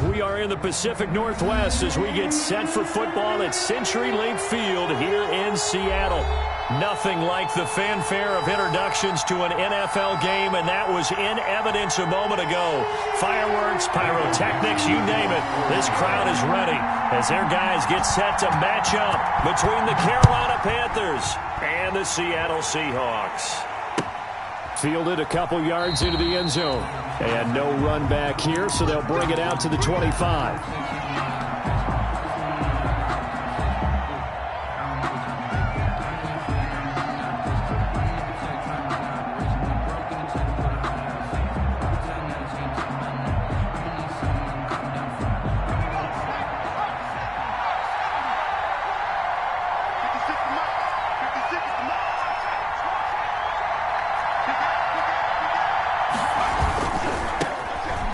We are in the Pacific Northwest as we get set for football at CenturyLink Field here in Seattle. Nothing like the fanfare of introductions to an NFL game, and that was in evidence a moment ago. Fireworks, pyrotechnics, you name it. This crowd is ready as their guys get set to match up between the Carolina Panthers and the Seattle Seahawks. Fielded a couple yards into the end zone. And no run back here, so they'll bring it out to the 25.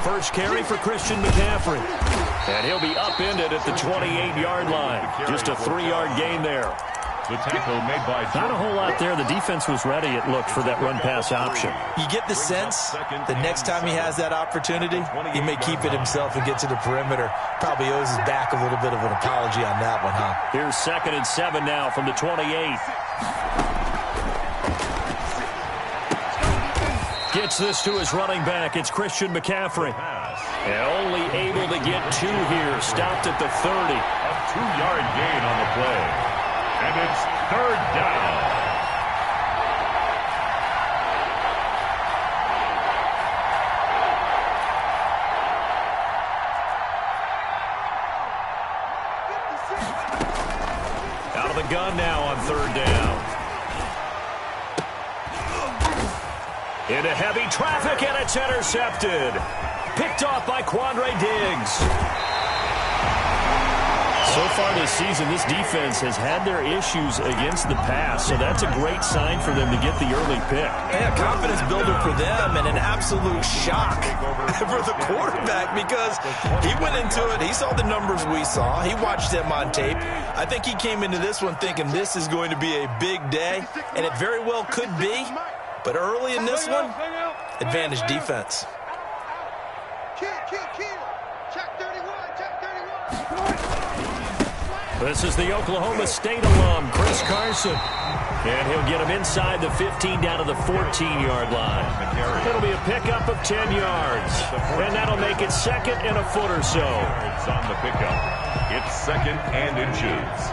First carry for Christian McCaffrey. And he'll be upended at the 28-yard line. Just a 3-yard gain there. The tackle made by not a whole lot there. The defense was ready, it looked, for that run-pass option. You get the sense the next time he has that opportunity, he may keep it himself and get to the perimeter. Probably owes his back a little bit of an apology on that one, huh? Here's 2nd and 7 now from the 28. Gets this to his running back. It's Christian McCaffrey. And only able to get 2 here. Stopped at the 30. A 2-yard gain on the play. And it's 3rd down. Out of the gun now on 3rd down. Into heavy traffic, and it's intercepted. Picked off by Quandre Diggs. So far this season, this defense has had their issues against the pass, so that's a great sign for them to get the early pick. Yeah, confidence builder for them, and an absolute shock for the quarterback because he went into it. He saw the numbers we saw. He watched them on tape. I think he came into this one thinking this is going to be a big day, and it very well could be. But early in this one, advantage defense. This is the Oklahoma State alum, Chris Carson. And he'll get him inside the 15 down to the 14-yard line. It'll be a pickup of 10 yards. And that'll make it 2nd and a foot or so. It's on the pickup. It's 2nd and inches.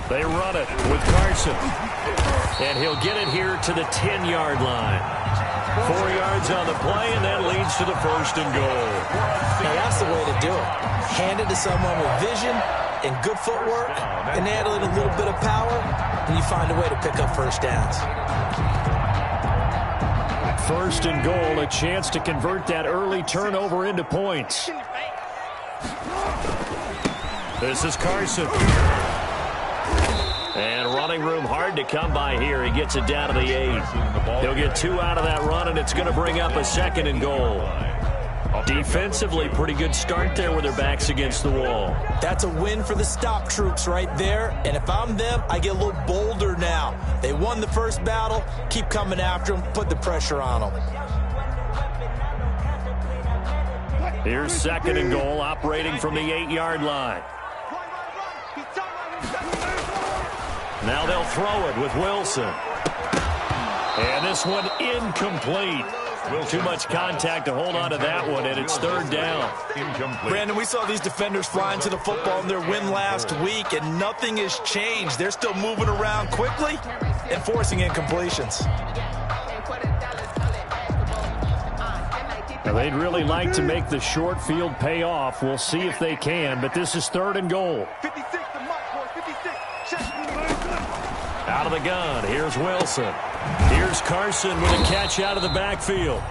They run it with Carson. And he'll get it here to the 10-yard line. 4 yards on the play, and that leads to the 1st and goal. Hey, that's the way to do it. Hand it to someone with vision and good footwork, and add a little bit of power, and you find a way to pick up 1st downs. 1st and goal, a chance to convert that early turnover into points. This is Carson. And running room hard to come by here. He gets it down to the 8. He'll get 2 out of that run, and it's going to bring up a 2nd and goal. Defensively, pretty good start there with their backs against the wall. That's a win for the stop troops right there. And if I'm them, I get a little bolder now. They won the first battle. Keep coming after them. Put the pressure on them. Here's 2nd and goal, operating from the 8-yard line. Now they'll throw it with Wilson. And this one incomplete. Too much contact to hold on to that one, and it's 3rd down. Brandon, we saw these defenders flying to the football in their win last week, and nothing has changed. They're still moving around quickly and forcing incompletions. Now, they'd really like to make the short field pay off. We'll see if they can, but this is 3rd and goal. Out of the gun, here's Wilson. Here's Carson with a catch out of the backfield.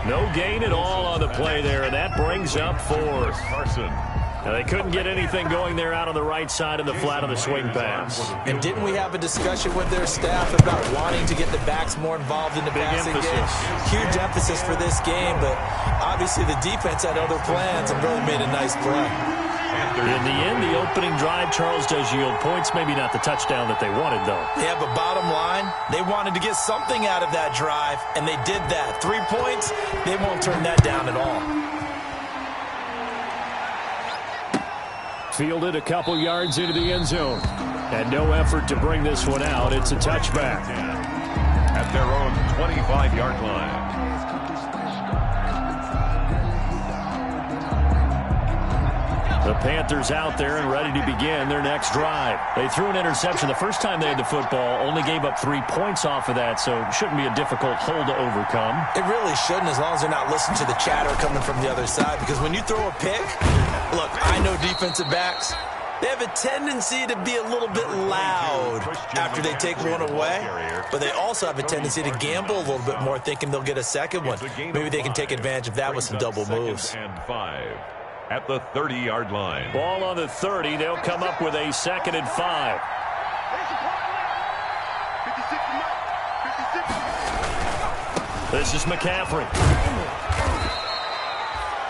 No gain at all on the play there, and that brings up 4th. Carson. Now, they couldn't get anything going there out on the right side of the flat of the swing pass. And didn't we have a discussion with their staff about wanting to get the backs more involved in the passing game? Huge emphasis for this game, but obviously the defense had other plans and really made a nice play. In the end, the opening drive, Charles, does yield points. Maybe not the touchdown that they wanted, though. Yeah, but bottom line, they wanted to get something out of that drive, and they did that. 3 points, they won't turn that down at all. Fielded a couple yards into the end zone. And no effort to bring this one out. It's a touchback. At their own 25-yard line. The Panthers out there and ready to begin their next drive. They threw an interception the first time they had the football, only gave up 3 points off of that, so it shouldn't be a difficult hole to overcome. It really shouldn't, as long as they're not listening to the chatter coming from the other side, because when you throw a pick, look, I know defensive backs, they have a tendency to be a little bit loud after they take one away, but they also have a tendency to gamble a little bit more, thinking they'll get a second one. Maybe they can take advantage of that with some double moves. And 5 at the 30-yard line. Ball on the 30. They'll come up with a 2nd and 5. This is McCaffrey.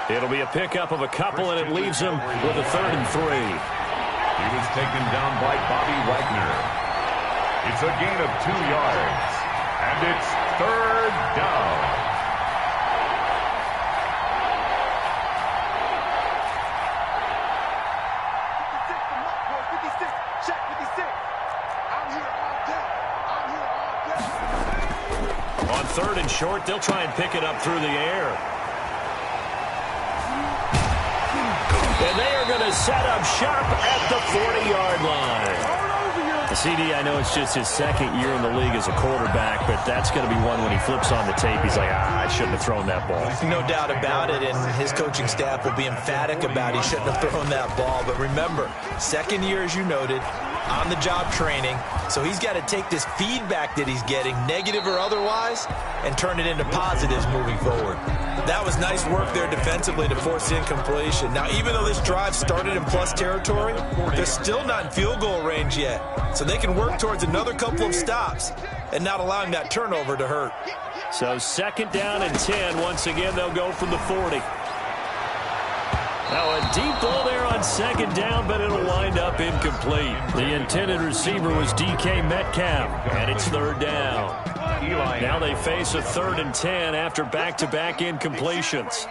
It'll be a pickup of a couple, and it leaves him with a 3rd and 3. He was taken down by Bobby Wagner. It's a gain of 2 yards, and it's 3rd down. On 3rd and short, they'll try and pick it up through the air. And they are going to set up shop at the 40-yard line. The CD, I know it's just his 2nd year in the league as a quarterback, but that's going to be one when he flips on the tape, he's like, I shouldn't have thrown that ball. No doubt about it, and his coaching staff will be emphatic about he shouldn't have thrown that ball. But remember, 2nd year, as you noted, on-the-job training, so he's got to take this feedback that he's getting, negative or otherwise, and turn it into positives moving forward. That was nice work there defensively to force the incompletion. Now, even though this drive started in plus territory, they're still not in field goal range yet, so they can work towards another couple of stops and not allowing that turnover to hurt. So 2nd down and 10. Once again, they'll go from the 40. Now a deep ball there on 2nd down, but it'll wind up incomplete. The intended receiver was DK Metcalf, and it's 3rd down. Now they face a 3rd and 10 after back-to-back incompletions.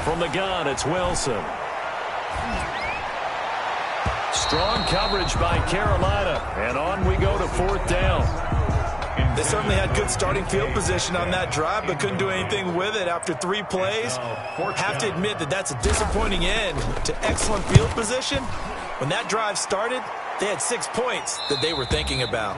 From the gun, it's Wilson. Strong coverage by Carolina, and on we go to 4th down. They certainly had good starting field position on that drive, but couldn't do anything with it after 3 plays. Have to admit that that's a disappointing end to excellent field position. When that drive started, they had 6 points that they were thinking about.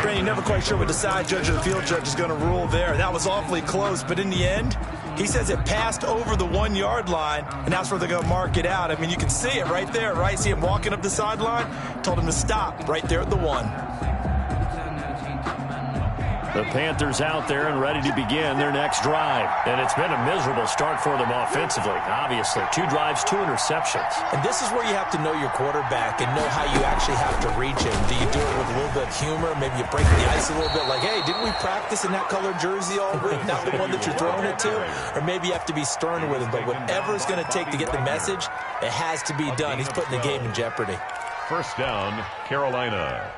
Brandon, never quite sure what the side judge or the field judge is going to rule there. That was awfully close, but in the end, he says it passed over the 1-yard line, and that's where they're going to mark it out. I mean, you can see it right there, right? See him walking up the sideline? Told him to stop right there at the 1. The Panthers out there and ready to begin their next drive. And it's been a miserable start for them offensively, obviously. 2 drives, 2 interceptions. And this is where you have to know your quarterback and know how you actually have to reach him. Do you do it with a little bit of humor? Maybe you break the ice a little bit like, hey, didn't we practice in that colored jersey all week? Not the one that you're throwing it to? Or maybe you have to be stern with him. But whatever it's going to take to get the message, it has to be done. He's putting the game in jeopardy. 1st down, Carolina.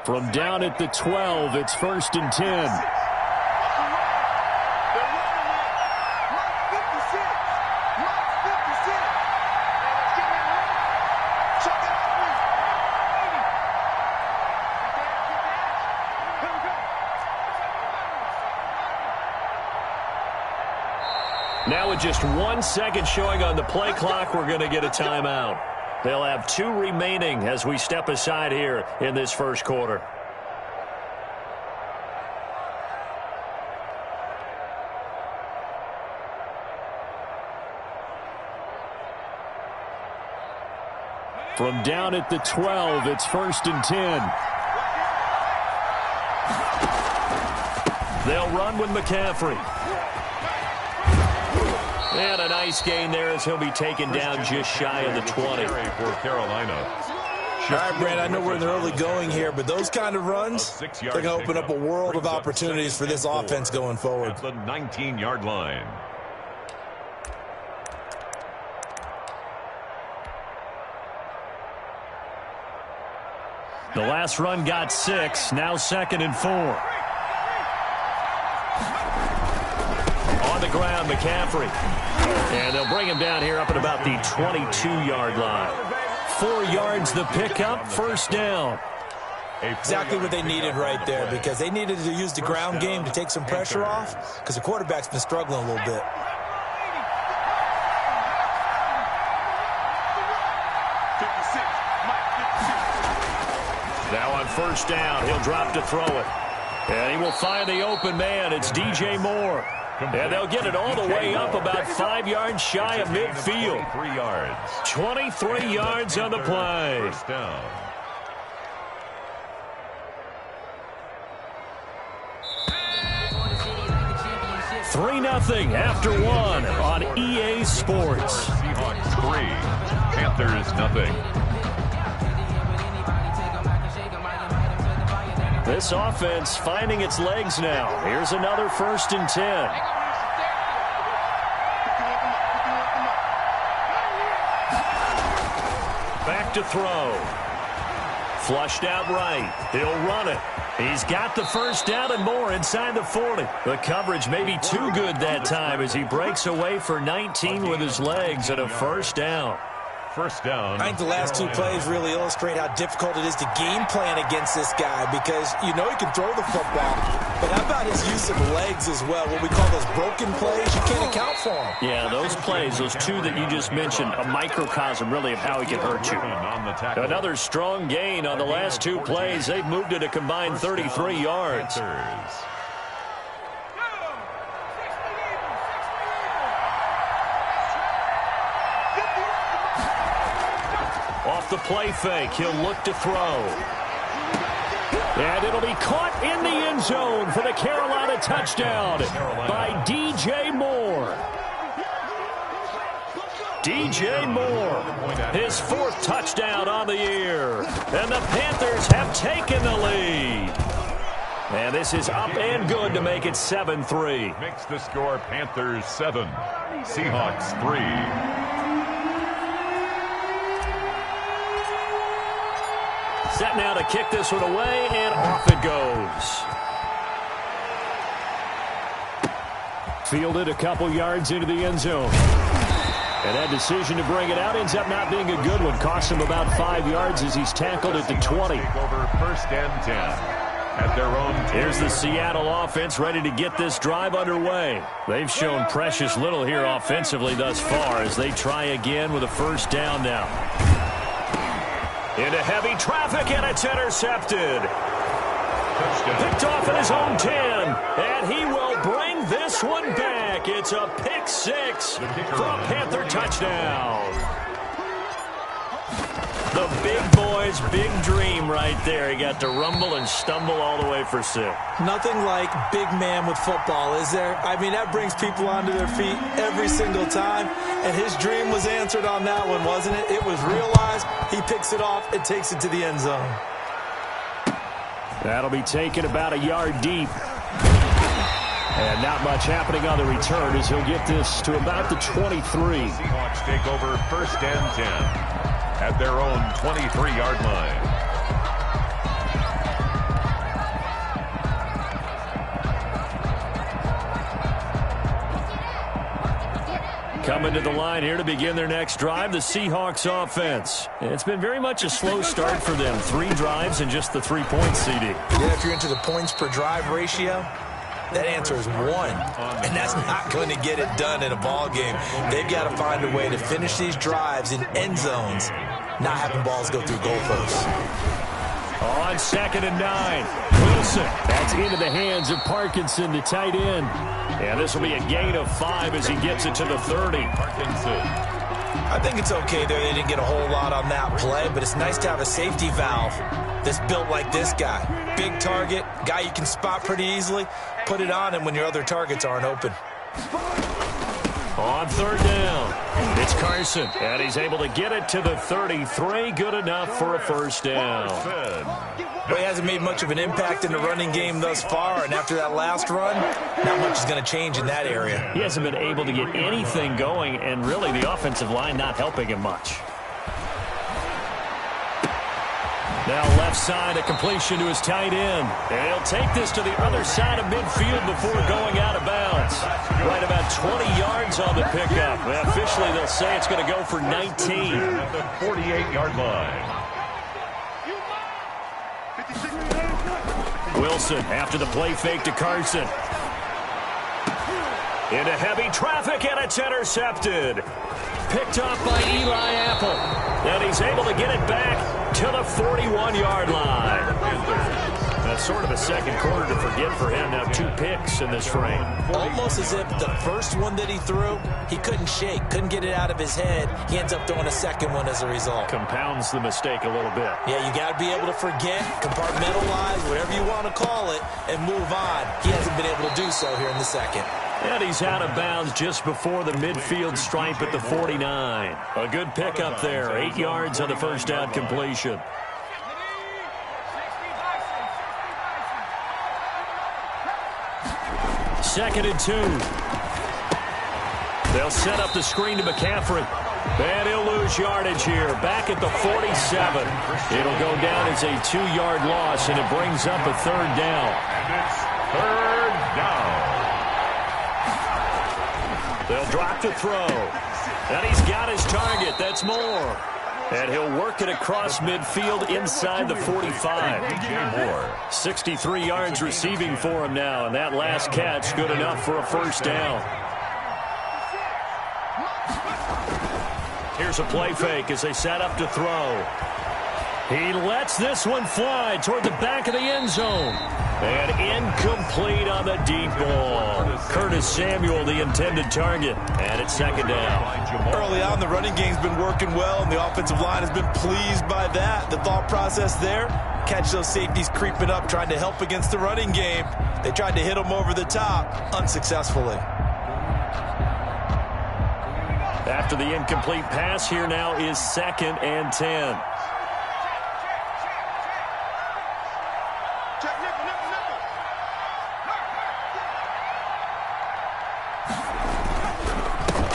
From down at the 12, it's 1st and 10. Now with just 1 second showing on the play clock, we're going to get a timeout. They'll have 2 remaining as we step aside here in this 1st quarter. From down at the 12, it's 1st and 10. They'll run with McCaffrey. And a nice gain there as he'll be taken down just shy of the 20. For Carolina. All right, Brand, I know we're in the early going here, but those kind of runs, they're going to open up a world of opportunities for this offense going forward. At the 19-yard line. The last run got 6, now 2nd and 4. On the ground, McCaffrey. And they'll bring him down here up at about the 22-yard line. 4 yards the pickup, first down. Exactly what they needed right there, because they needed to use the ground game to take some pressure off, because the quarterback's been struggling a little bit. Now on first down, he'll drop to throw it. And he will find the open man. It's DJ Moore. And they'll get it all the way up about 5 yards shy of midfield. 23 yards. 23 yards on the play. First down. Three 0 after 1 on EA Sports. Seahawks 3, Panthers 0. This offense finding its legs now. Here's another 1st and 10. Back to throw. Flushed out right. He'll run it. He's got the first down and more inside the 40. The coverage may be too good that time as he breaks away for 19 with his legs and a first down. First down. I think the last 2 plays really illustrate how difficult it is to game plan against this guy, because you know he can throw the football, but how about his use of legs as well? What we call those broken plays, you can't account for them. Yeah, those plays, those 2 that you just mentioned, a microcosm really of how he can hurt you. Another strong gain on the last 2 plays. They've moved it a combined 33 yards. Off the play fake, he'll look to throw. And it'll be caught in the end zone for the Carolina touchdown by DJ Moore. DJ Moore, his 4th touchdown on the year. And the Panthers have taken the lead. And this is up and good to make it 7-3. Makes the score Panthers 7, Seahawks 3. Set now to kick this one away, and off it goes. Fielded a couple yards into the end zone. And that decision to bring it out ends up not being a good one. Costs him about 5 yards as he's tackled at the 20. Over 1st and 10 at their own 20. Here's the Seattle offense ready to get this drive underway. They've shown precious little here offensively thus far as they try again with a first down now. Into heavy traffic, and it's intercepted. Picked off at his own 10, and he will bring this one back. It's a pick 6 for a Panther touchdown. The big boy's big dream right there. He got to rumble and stumble all the way for 6. Nothing like big man with football, is there? I mean, that brings people onto their feet every single time. And his dream was answered on that one, wasn't it? It was realized. He picks it off and takes it to the end zone. That'll be taken about a yard deep. And not much happening on the return as he'll get this to about the 23. Seahawks take over 1st and 10 at their own 23-yard line. Coming to the line here to begin their next drive, the Seahawks offense. It's been very much a slow start for them. 3 drives and just the 3 points, CD. Yeah, if you're into the points per drive ratio, that answer is 1. And that's not going to get it done in a ball game. They've got to find a way to finish these drives in end zones, not having balls go through goalposts. On 2nd and 9. Wilson. That's into the hands of Parkinson, the tight end. And this will be a gain of 5 as he gets it to the 30. Parkinson. I think it's okay there. They didn't get a whole lot on that play, but it's nice to have a safety valve that's built like this guy. Big target, guy you can spot pretty easily. Put it on him when your other targets aren't open. On third down, it's Carson, and he's able to get it to the 33. Good enough for a first down. Well, he hasn't made much of an impact in the running game thus far, and after that last run, not much is going to change in that area. He hasn't been able to get anything going, and really the offensive line not helping him much. Now left side, a completion to his tight end. And he'll take this to the other side of midfield before going out of bounds. Right about 20 yards on the pickup. Well, officially, they'll say it's going to go for 19. At the 48-yard line. Wilson after the play fake to Carson. Into heavy traffic, and it's intercepted. Picked up by Eli Apple. And he's able to get it back to the 41-yard line. That's sort of a second quarter to forget for him. Now 2 picks in this frame. Almost as if the first one that he threw, he couldn't shake, couldn't get it out of his head. He ends up throwing a second one as a result. Compounds the mistake a little bit. Yeah, you got to be able to forget, compartmentalize, whatever you want to call it, and move on. He hasn't been able to do so here in the second. And he's out of bounds just before the midfield stripe at the 49. A good pickup there. 8 yards on the first down completion. Second and 2. They'll set up the screen to McCaffrey. And he'll lose yardage here. Back at the 47. It'll go down as a 2-yard loss, and it brings up a third down. And it's third down. They'll drop to throw. And he's got his target. That's more. And he'll work it across midfield inside the 45. 63 yards receiving for him now. And that last catch good enough for a first down. Here's a play fake as they set up to throw. He lets this one fly toward the back of the end zone. And incomplete on the deep ball. Curtis Samuel, the intended target. And it's second down. Early on, the running game's been working well, and the offensive line has been pleased by that. The thought process there, catch those safeties creeping up, trying to help against the running game. They tried to hit them over the top, unsuccessfully. After the incomplete pass, here now is 2nd and 10.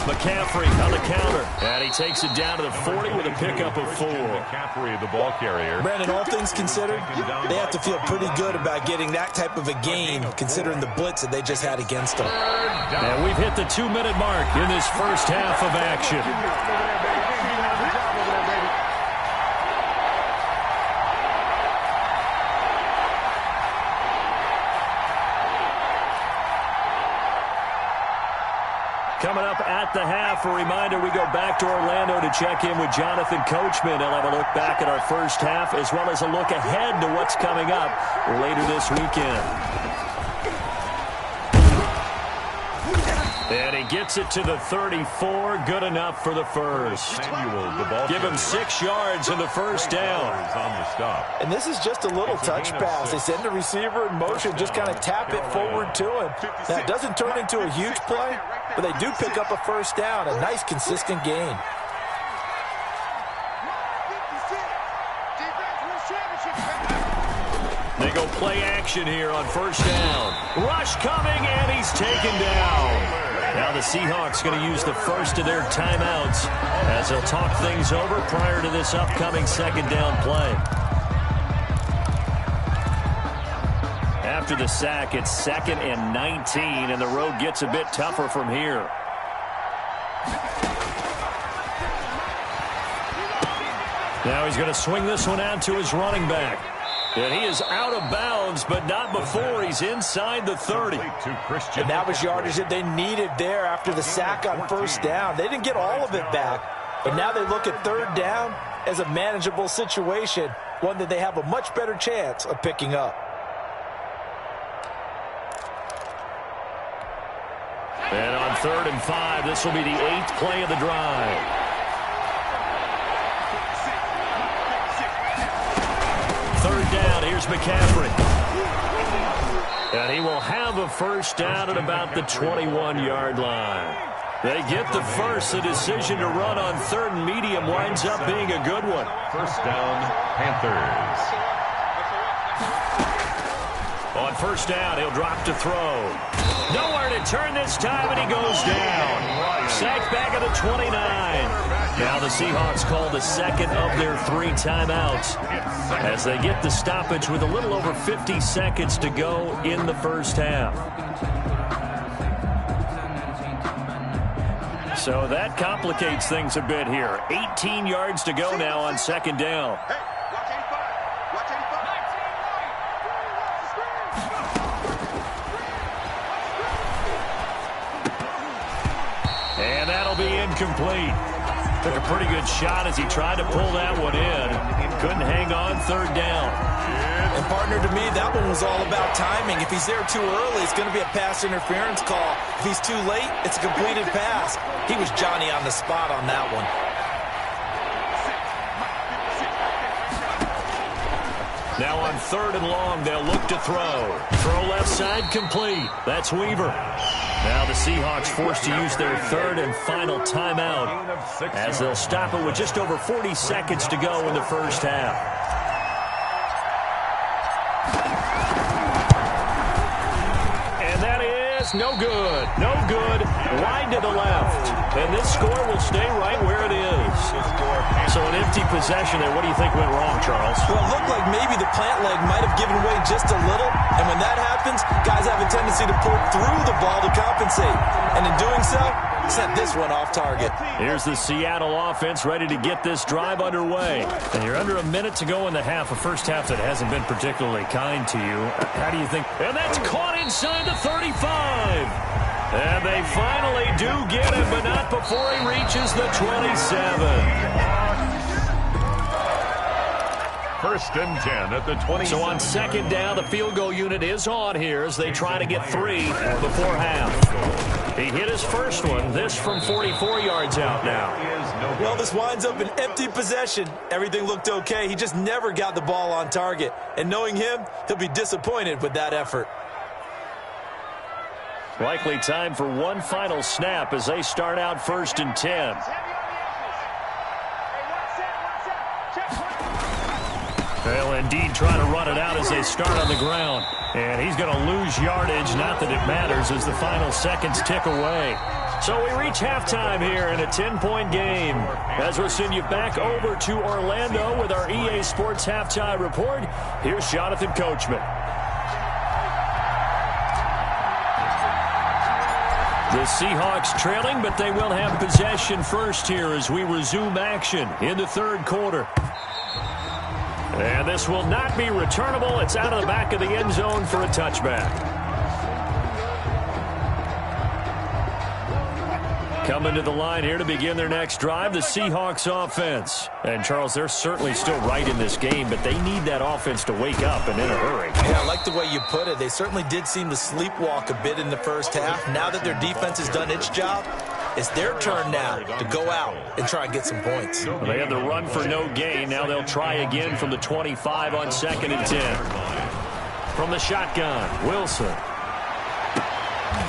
McCaffrey on the counter. And he takes it down to the 40 with a pickup of 4. McCaffrey, the ball carrier. Brandon, all things considered, they have to feel pretty good about getting that type of a gain, considering the blitz that they just had against them. And we've hit the 2-minute mark in this first half of action. Coming up at the half, a reminder, we go back to Orlando to check in with Jonathan Coachman. He'll have a look back at our first half as well as a look ahead to what's coming up later this weekend. And he gets it to the 34. Good enough for the first. Give him 6 yards in the first down. And this is just a little touch pass. They send the receiver in motion, just kind of tap it forward to him. Now, it doesn't turn into a huge play, but they do pick up a first down. A nice, consistent gain. They go play action here on first down. Rush coming, and he's taken down. Now the Seahawks going to use the first of their timeouts as they'll talk things over prior to this upcoming second down play. After the sack, it's 2nd and 19, and the road gets a bit tougher from here. Now he's going to swing this one out to his running back. And he is out of bounds, but not before he's inside the 30. And that was yardage that they needed there after the sack on first down. They didn't get all of it back, but now they look at third down as a manageable situation, one that they have a much better chance of picking up. And on 3rd and 5, this will be the 8th play of the drive. Third down, here's McCaffrey. And he will have a first down at about the 21-yard line. They get the first. The decision to run on 3rd and medium winds up being a good one. First down, Panthers. On first down, he'll drop to throw. Nowhere to turn this time, and he goes down. Sacked back at the 29. Now the Seahawks call the second of their 3 timeouts as they get the stoppage with a little over 50 seconds to go in the first half. So that complicates things a bit here. 18 yards to go now on second down. And that'll be incomplete. Took a pretty good shot as he tried to pull that one in. Couldn't hang on 3rd down. And partner, to me, that one was all about timing. If he's there too early, it's going to be a pass interference call. If he's too late, it's a completed pass. He was Johnny on the spot on that one. Now on 3rd and long, they'll look to throw. Throw left side complete. That's Weaver. Now the Seahawks forced to use their 3rd and final timeout as they'll stop it with just over 40 seconds to go in the first half. And that is no good. No good. Wide to the left. And this score will stay right where it is. So an empty possession there. What do you think went wrong, Charles? Well, it looked like maybe the plant leg might have given way just a little. And when that happens, guys have a tendency to pull through the ball to compensate. And in doing so, sent this one off target. Here's the Seattle offense ready to get this drive underway. And you're under a minute to go in the half, a first half that hasn't been particularly kind to you. How do you think? And that's caught inside the 35. And they finally do get him, but not before he reaches the 27. First and 10 at the 20. So on second down, the field goal unit is on here as they try to get 3 before half. He hit his first one. This from 44 yards out now. Well, this winds up an empty possession. Everything looked okay. He just never got the ball on target. And knowing him, he'll be disappointed with that effort. Likely time for one final snap as they start out 1st and 10. They'll indeed try to run it out as they start on the ground. And he's going to lose yardage. Not that it matters as the final seconds tick away. So we reach halftime here in a 10-point game. As we'll send you back over to Orlando with our EA Sports Halftime Report, here's Jonathan Coachman. The Seahawks trailing, but they will have possession first here as we resume action in the 3rd quarter. And this will not be returnable. It's out of the back of the end zone for a touchback. Coming to the line here to begin their next drive, the Seahawks offense. And, Charles, they're certainly still right in this game, but they need that offense to wake up and in a hurry. Yeah, I like the way you put it. They certainly did seem to sleepwalk a bit in the first half. Now that their defense has done its job, it's their turn now to go out and try and get some points. Well, they had the run for no gain. Now they'll try again from the 25 on 2nd and 10. From the shotgun, Wilson.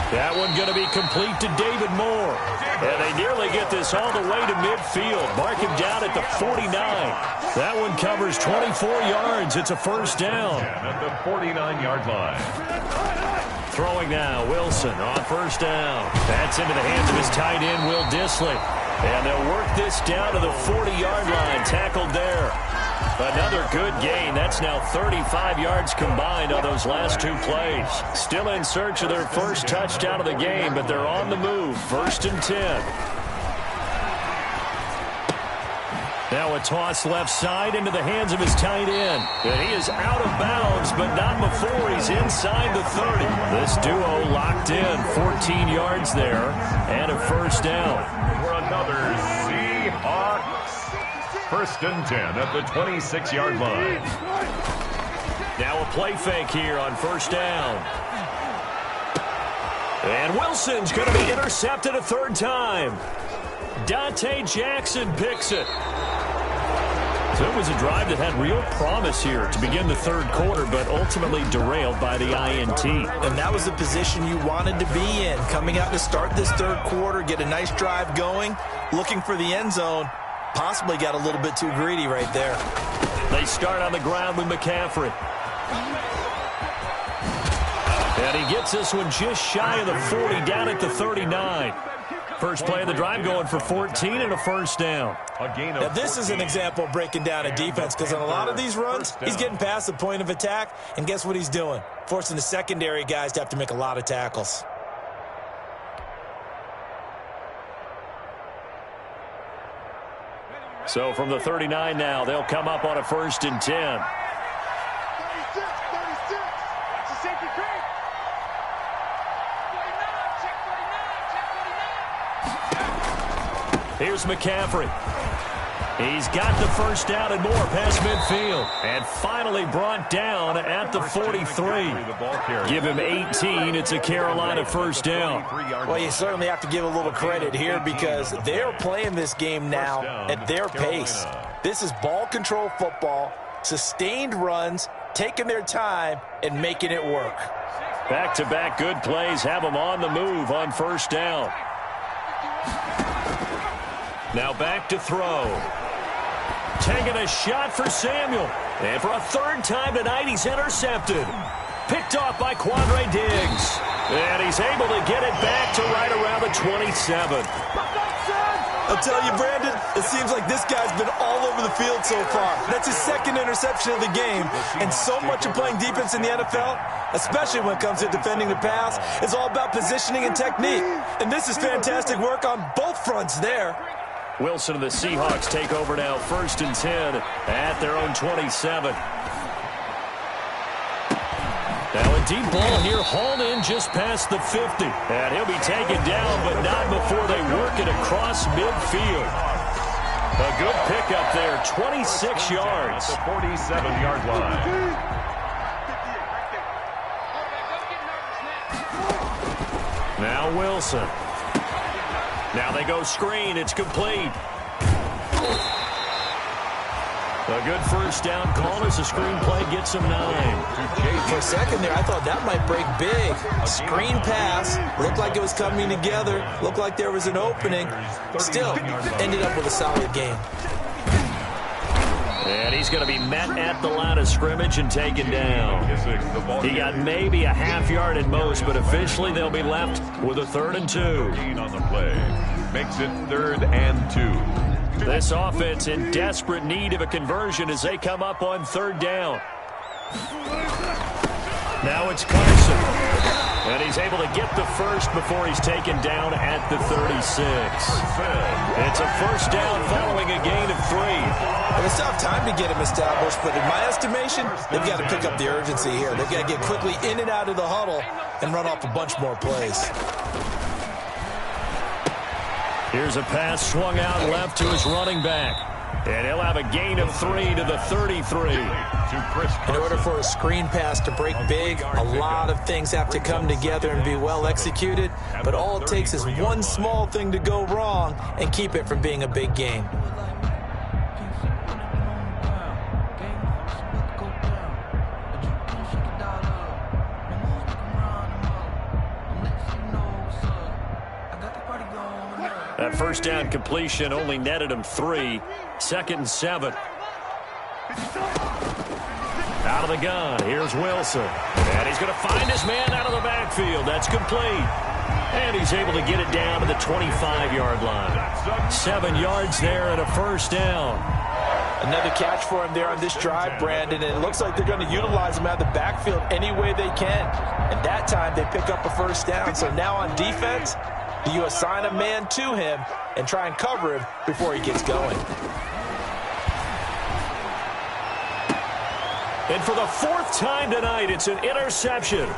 That one going to be complete to David Moore. And they nearly get this all the way to midfield. Mark him down at the 49. That one covers 24 yards. It's a first down. At the 49-yard line. Throwing now, Wilson on first down. That's into the hands of his tight end, Will Dissly. And they'll work this down to the 40-yard line. Tackled there. Another good gain. That's now 35 yards combined on those last 2 plays. Still in search of their first touchdown of the game, but they're on the move. 1st and 10. Now a toss left side into the hands of his tight end. And he is out of bounds, but not before he's inside the 30. This duo locked in. 14 yards there and a first down. For another Seahawks. 1st and 10 at the 26-yard line. Now a play fake here on first down. And Wilson's going to be intercepted a 3rd time. Dante Jackson picks it. So it was a drive that had real promise here to begin the third quarter, but ultimately derailed by the INT. And that was the position you wanted to be in, coming out to start this third quarter, get a nice drive going, looking for the end zone. Possibly got a little bit too greedy right there. They start on the ground with McCaffrey. And he gets this one just shy of the 40, down at the 39. First play of the drive going for 14 and a first down. Now, this is an example of breaking down a defense, because on a lot of these runs, he's getting past the point of attack, and guess what he's doing? Forcing the secondary guys to have to make a lot of tackles. So from the 39 now, they'll come up on a 1st and 10. 36. It's a safety creep. 49. Here's McCaffrey. He's got the first down and more past midfield. And finally brought down at the 43. Give him 18. It's a Carolina first down. Well, you certainly have to give a little credit here, because they're playing this game now at their pace. This is ball control football, sustained runs, taking their time and making it work. Back-to-back good plays have them on the move on first down. Now back to throw. Taking a shot for Samuel. And for a third time tonight, he's intercepted. Picked off by Quandre Diggs. And he's able to get it back to right around the 27. I'll tell you, Brandon, it seems like this guy's been all over the field so far. That's his second interception of the game. And so much of playing defense in the NFL, especially when it comes to defending the pass, is all about positioning and technique. And this is fantastic work on both fronts there. Wilson and the Seahawks take over now, 1st and 10 at their own 27. Now a deep ball here, hauled in just past the 50. And he'll be taken down, but not before they work it across midfield. A good pickup there, 26 yards. At the 47-yard line. Now Wilson. Now they go screen. It's complete. A good first down call as the screen play gets him 9. For a second there, I thought that might break big. Screen pass. Looked like it was coming together. Looked like there was an opening. Still, ended up with a solid game. And he's going to be met at the line of scrimmage and taken down. He got maybe a half yard at most, but officially they'll be left with a 3rd and 2. On the play. Makes it 3rd and 2. This offense in desperate need of a conversion as they come up on 3rd down. Now it's Carson. And he's able to get the first before he's taken down at the 36. It's a first down following a gain of 3. And it's tough time to get him established, but in my estimation, they've got to pick up the urgency here. They've got to get quickly in and out of the huddle and run off a bunch more plays. Here's a pass swung out left to his running back. And he'll have a gain of 3 to the 33. In order for a screen pass to break big, a lot of things have to come together and be well executed. But all it takes is one small thing to go wrong and keep it from being a big game. That first down completion only netted him 3. 2nd and 7. Out of the gun, here's Wilson. And he's going to find his man out of the backfield. That's complete. And he's able to get it down to the 25-yard line. 7 yards there and a first down. Another catch for him there on this drive, Brandon, and it looks like they're going to utilize him out of the backfield any way they can. And that time they pick up a first down. So now on defense, do you assign a man to him and try and cover him before he gets going? And for the 4th time tonight, it's an interception.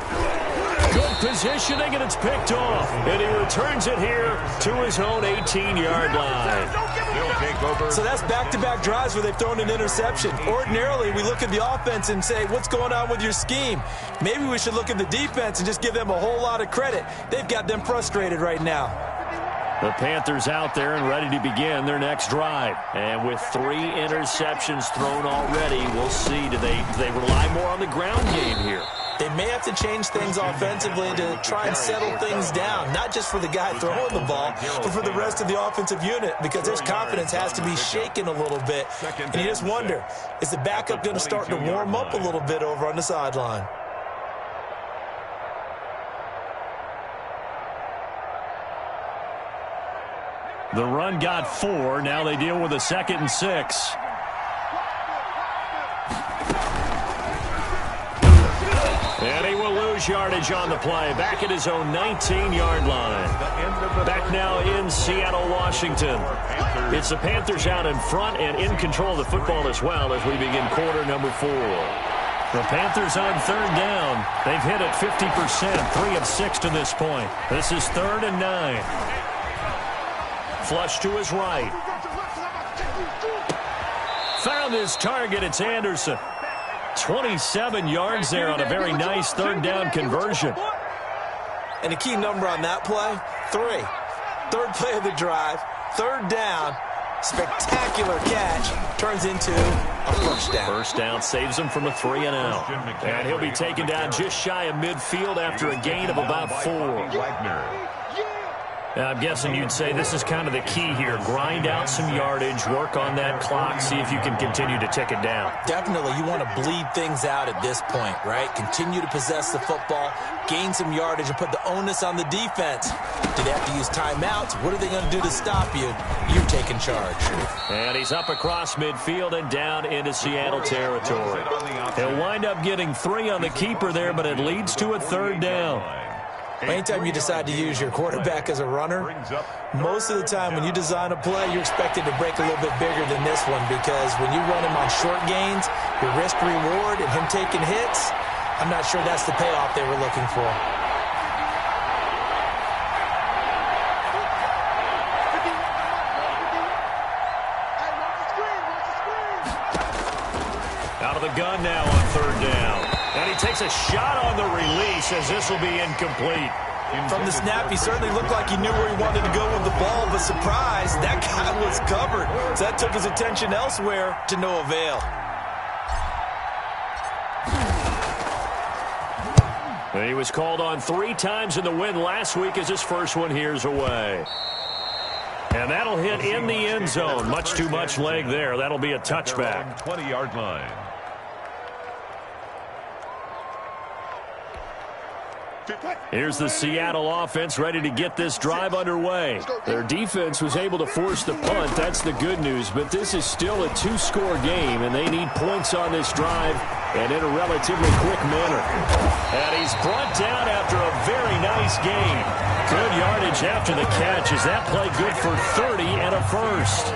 Good positioning, and it's picked off. And he returns it here to his own 18-yard line. So that's back-to-back drives where they've thrown an interception. Ordinarily, we look at the offense and say, what's going on with your scheme? Maybe we should look at the defense and just give them a whole lot of credit. They've got them frustrated right now. The Panthers out there and ready to begin their next drive. And with 3 interceptions thrown already, we'll see. Do they rely more on the ground game here? They may have to change things offensively to try and settle things down, not just for the guy throwing the ball, but for the rest of the offensive unit, because his confidence has to be shaken a little bit. And you just wonder, is the backup going to start to warm up a little bit over on the sideline? The run got 4. Now they deal with a 2nd and 6. And he will lose yardage on the play. Back at his own 19-yard line. Back now in Seattle, Washington. It's the Panthers out in front and in control of the football as well as we begin quarter number 4. The Panthers on 3rd down. They've hit it 50%, 3 of 6 to this point. This is 3rd and 9. Flush to his right. Found his target. It's Anderson. 27 yards there on a very nice 3rd down conversion. And the key number on that play, 3. 3rd play of the drive, 3rd down, spectacular catch, turns into a first down. First down saves him from a 3 and out. And he'll be taken down just shy of midfield after a gain of about 4. I'm guessing you'd say this is kind of the key here. Grind out some yardage, work on that clock, see if you can continue to tick it down. Definitely, you want to bleed things out at this point, right? Continue to possess the football, gain some yardage, and put the onus on the defense. Do they have to use timeouts? What are they going to do to stop you? You're taking charge. And he's up across midfield and down into Seattle territory. He'll wind up getting 3 on the keeper there, but it leads to a 3rd down. Anytime you decide to use your quarterback as a runner, most of the time when you design a play, you're expected to break a little bit bigger than this one, because when you run him on short gains, your risk-reward and him taking hits, I'm not sure that's the payoff they were looking for. Out of the gun now on 3rd down. And he takes a shot on the release as this will be incomplete. From the snap, he certainly looked like he knew where he wanted to go with the ball, but surprise, that guy was covered. So that took his attention elsewhere to no avail. He was called on 3 times in the win last week as his first one here's away. And that'll hit in the end zone. Much too much leg there. That'll be a touchback. 20-yard line. Here's the Seattle offense ready to get this drive underway. Their defense was able to force the punt. That's the good news. But this is still a 2-score game, and they need points on this drive and in a relatively quick manner. And he's brought down after a very nice game. Good yardage after the catch. Is that play good for 30 and a first?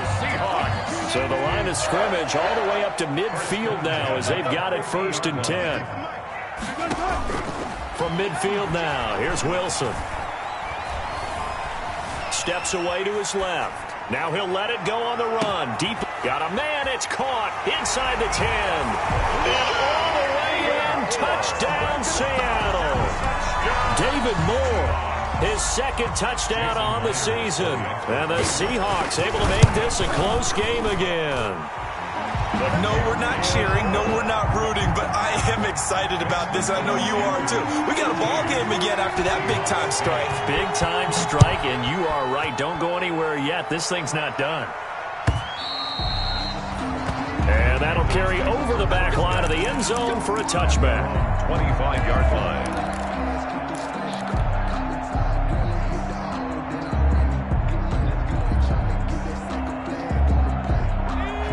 So the line of scrimmage all the way up to midfield now as they've got it 1st and 10. From midfield now, here's Wilson. Steps away to his left. Now he'll let it go on the run. Deep. Got a man. It's caught inside the 10. And all the way in. Touchdown, Seattle. David Moore, his 2nd touchdown on the season. And the Seahawks able to make this a close game again. No, we're not cheering. No, we're not rooting. But I am excited about this. I know you are, too. We got a ball game again after that big-time strike. Big-time strike, and you are right. Don't go anywhere yet. This thing's not done. And that'll carry over the back line of the end zone for a touchback. 25-yard line.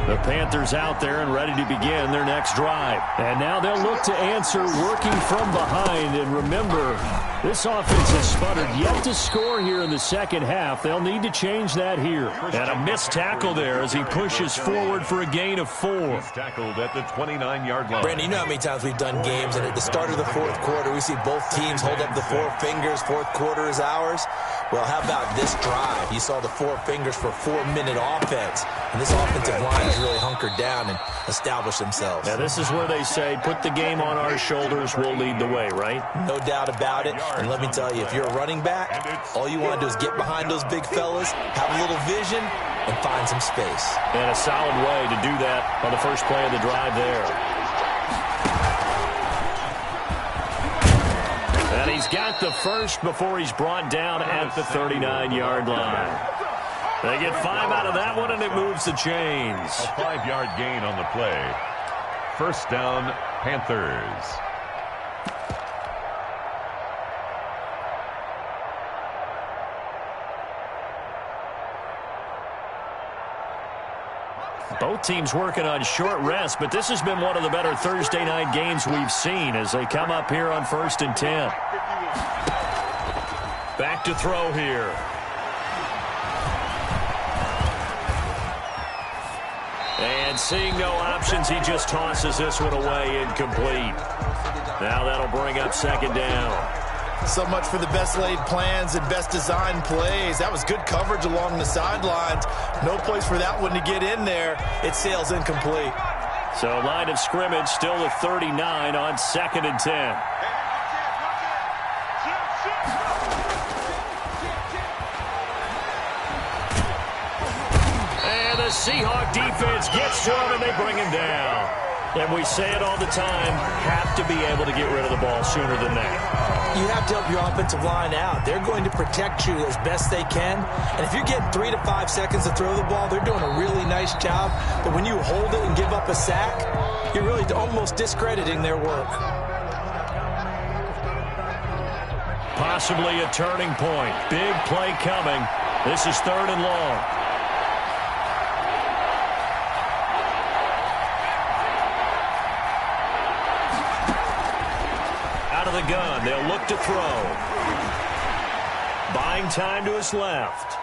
The Panthers out there and ready to begin their next drive. And now they'll look to answer working from behind. And remember, this offense has sputtered yet to score here in the 2nd half. They'll need to change that here. And a missed tackle there as he pushes forward for a gain of 4. He's tackled at the 29-yard line. Brandon, you know how many times we've done games, and at the start of the 4th quarter, we see both teams hold up the 4 fingers. 4th quarter is ours. Well, how about this drive? You saw the four fingers for a 4-minute offense, and this offensive line has really hunkered down and established themselves. Now, this is where they say, put the game on our shoulders, we'll lead the way, right? No doubt about it. And let me tell you, if you're a running back, all you want to do is get behind those big fellas, have a little vision, and find some space. And a solid way to do that on the first play of the drive there. And he's got the first before he's brought down at the 39-yard line. They get 5 out of that one, and it moves the chains. A 5-yard gain on the play. First down, Panthers. Both teams working on short rest, but this has been one of the better Thursday night games we've seen as they come up here on 1st and 10. Back to throw here. And seeing no options, he just tosses this one away, incomplete. Now that'll bring up 2nd down. So much for the best laid plans and best designed plays. That was good coverage along the sidelines. No place for that one to get in there. It sails incomplete. So line of scrimmage still the 39 on 2nd and 10. And the Seahawk defense gets to him, and they bring him down. And we say it all the time, have to be able to get rid of the ball sooner than that. You have to help your offensive line out. They're going to protect you as best they can. And if you're getting 3 to 5 seconds to throw the ball, they're doing a really nice job. But when you hold it and give up a sack, you're really almost discrediting their work. Possibly a turning point. Big play coming. This is 3rd and long. The gun. They'll look to throw. Buying time to his left.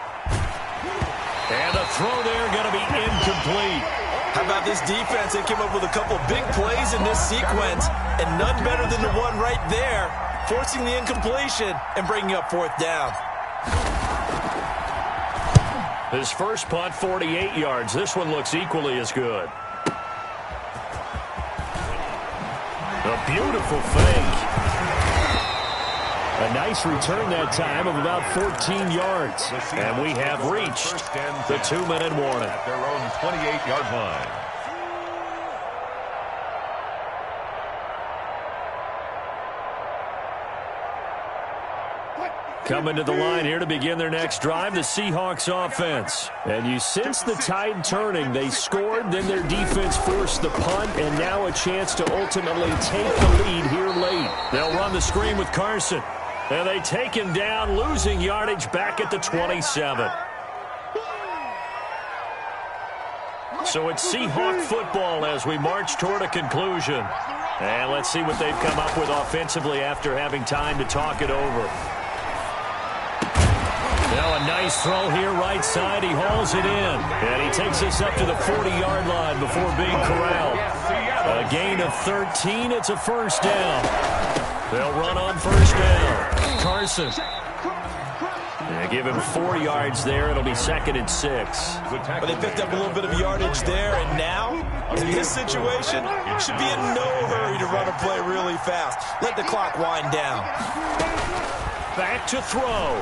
And the throw there going to be incomplete. How about this defense? They came up with a couple big plays in this sequence, and none better than the one right there, forcing the incompletion and bringing up 4th down. His first punt, 48 yards. This one looks equally as good. A beautiful fake. A nice return that time of about 14 yards. And we have reached the 2-minute warning. At their own 28-yard line. Coming to the line here to begin their next drive, the Seahawks offense. And you sense the tide turning. They scored, then their defense forced the punt, and now a chance to ultimately take the lead here late. They'll run the screen with Carson. And they take him down, losing yardage back at the 27. So it's Seahawk football as we march toward a conclusion. And let's see what they've come up with offensively after having time to talk it over. Now a nice throw here right side. He hauls it in. And he takes us up to the 40-yard line before being corralled. A gain of 13. It's a 1st down. They'll run on 1st down. Carson. They give him 4 yards there. It'll be 2nd and 6. But they picked up a little bit of yardage there, and now, in this situation, should be in no hurry to run a play really fast. Let the clock wind down. Back to throw.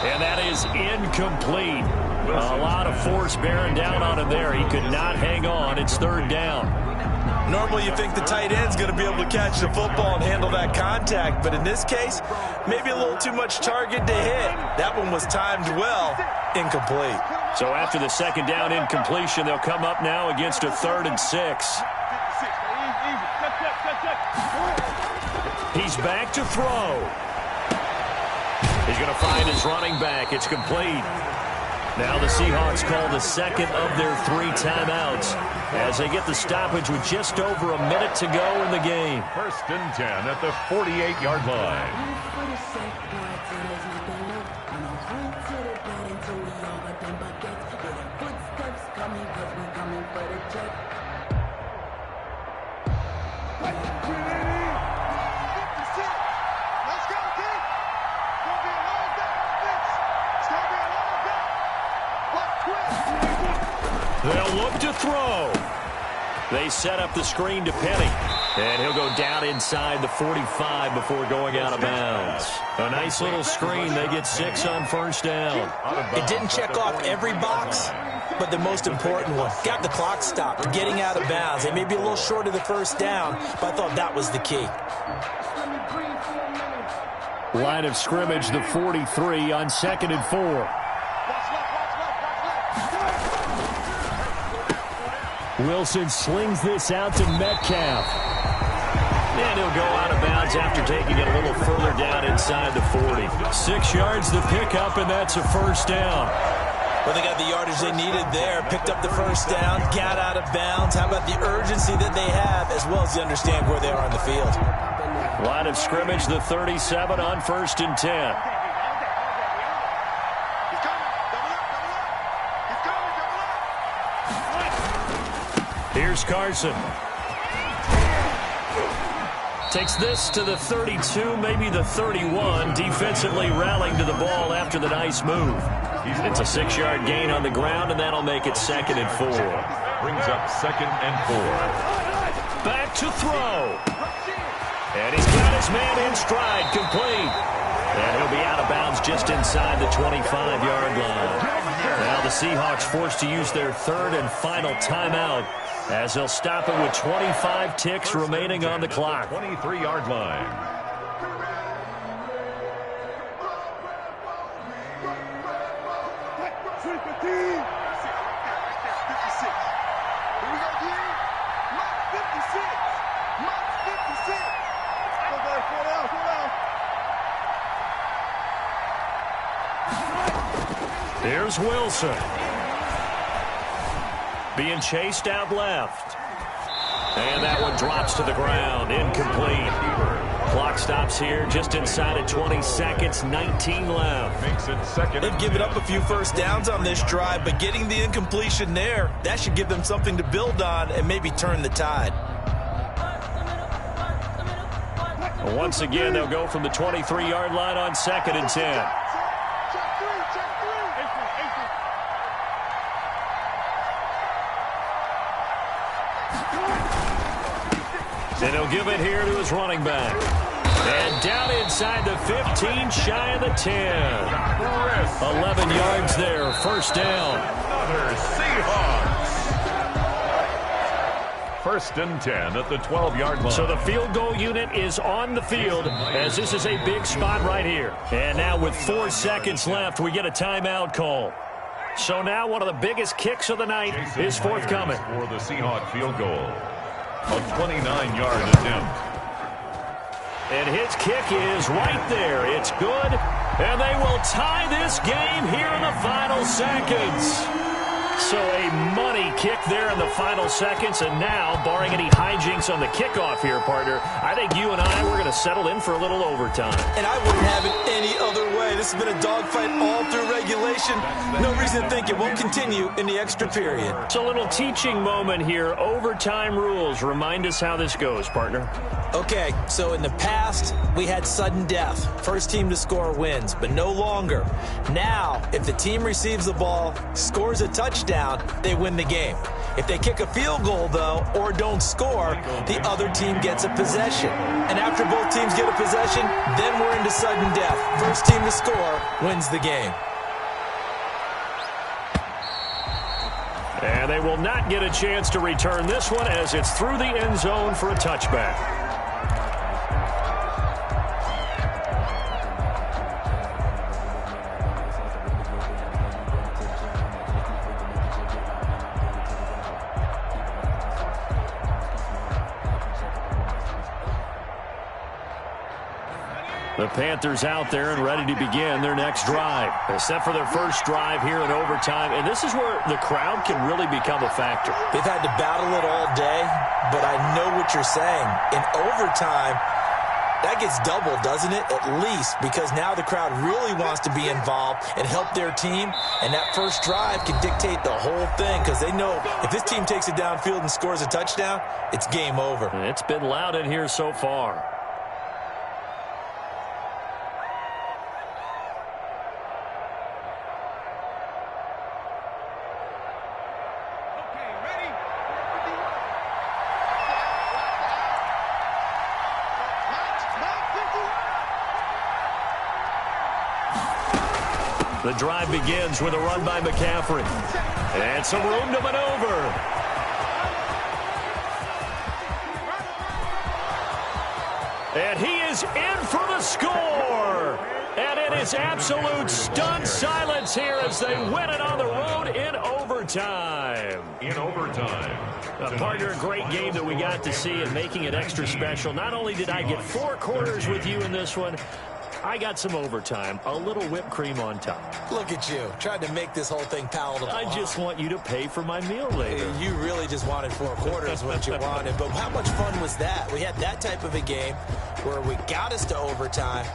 And that is incomplete. A lot of force bearing down on him there. He could not hang on. It's 3rd down. Normally you think the tight end's going to be able to catch the football and handle that contact, but in this case, maybe a little too much target to hit. That one was timed well, incomplete. So after the 2nd down incompletion, they'll come up now against a 3rd and 6. He's back to throw. He's going to find his running back. It's complete. Now the Seahawks call the 2nd of their 3 timeouts as they get the stoppage with just over a minute to go in the game. 1st and 10 at the 48-yard line. Let's go, kid. throw. They set up the screen to Penny. And he'll go down inside the 45 before going out of bounds. A nice little screen. They get 6 on first down. It didn't check off every box, but the most important one. Got the clock stopped, getting out of bounds. They may be a little short of the first down, but I thought that was the key. Line of scrimmage, the 43 on 2nd and 4. Wilson slings this out to Metcalf. And he'll go out of bounds after taking it a little further down inside the 40. 6 yards the pickup, and that's a first down. Well, they got the yardage they needed there, picked up the first down, got out of bounds. How about the urgency that they have, as well as they understand where they are on the field? Line of scrimmage, the 37 on 1st and 10. Here's Carson. Takes this to the 32, maybe the 31. Defensively rallying to the ball after the nice move. It's a 6-yard gain on the ground, and that'll make it 2nd and 4. Brings up 2nd and 4. Back to throw. And he's got his man in stride, complete. And he'll be out of bounds just inside the 25-yard line. Now the Seahawks forced to use their 3rd and final timeout, as they'll stop it with 25 ticks remaining on the clock. 23-yard line. Here's Wilson. Being chased out left. And that one drops to the ground. Incomplete. Clock stops here just inside of 20 seconds. 19 left. Makes it 2nd. They've given up a few first downs on this drive, but getting the incompletion there, that should give them something to build on and maybe turn the tide. Once again, they'll go from the 23-yard line on 2nd and 10. And he'll give it here to his running back. And down inside the 15, shy of the 10. 11 yards there, first down. Another Seahawks. 1st and 10 at the 12-yard line. So the field goal unit is on the field, as this is a big spot right here. And now with 4 seconds left, we get a timeout call. So now one of the biggest kicks of the night is forthcoming. For the Seahawks field goal. A 29-yard attempt. And his kick is right there. It's good. And they will tie this game here in the final seconds. So a money kick there in the final seconds. And now, barring any hijinks on the kickoff here, partner, I think you and I, we're going to settle in for a little overtime. And I wouldn't have it any other way. This has been a dogfight all through regulation. No reason to think it won't continue in the extra period. It's a little teaching moment here. Overtime rules. Remind us how this goes, partner. Okay, so in the past, we had sudden death. First team to score wins, but no longer. Now, if the team receives the ball, scores a touchdown, they win the game. If they kick a field goal, though, or don't score, the other team gets a possession. And after both teams get a possession, then we're into sudden death. First team to score wins the game. And they will not get a chance to return this one as it's through the end zone for a touchback. The Panthers out there and ready to begin their next drive. They set for their first drive here in overtime, and this is where the crowd can really become a factor. They've had to battle it all day, but I know what you're saying. In overtime, that gets doubled, doesn't it? At least, because now the crowd really wants to be involved and help their team, and that first drive can dictate the whole thing because they know if this team takes it downfield and scores a touchdown, it's game over. It's been loud in here so far. Ready? The drive begins with a run by McCaffrey. And some room to maneuver. And he is in for the score. And it is absolute stunned silence here as they win it on the road in overtime. Partner, a great game that we got to see and making it extra special. Not only did I get 4 quarters with you in this one, I got some overtime, a little whipped cream on top. Look at you, tried to make this whole thing palatable. I just want you to pay for my meal later. You really just wanted 4 quarters, what you wanted. But how much fun was that? We had that type of a game where we got us to overtime.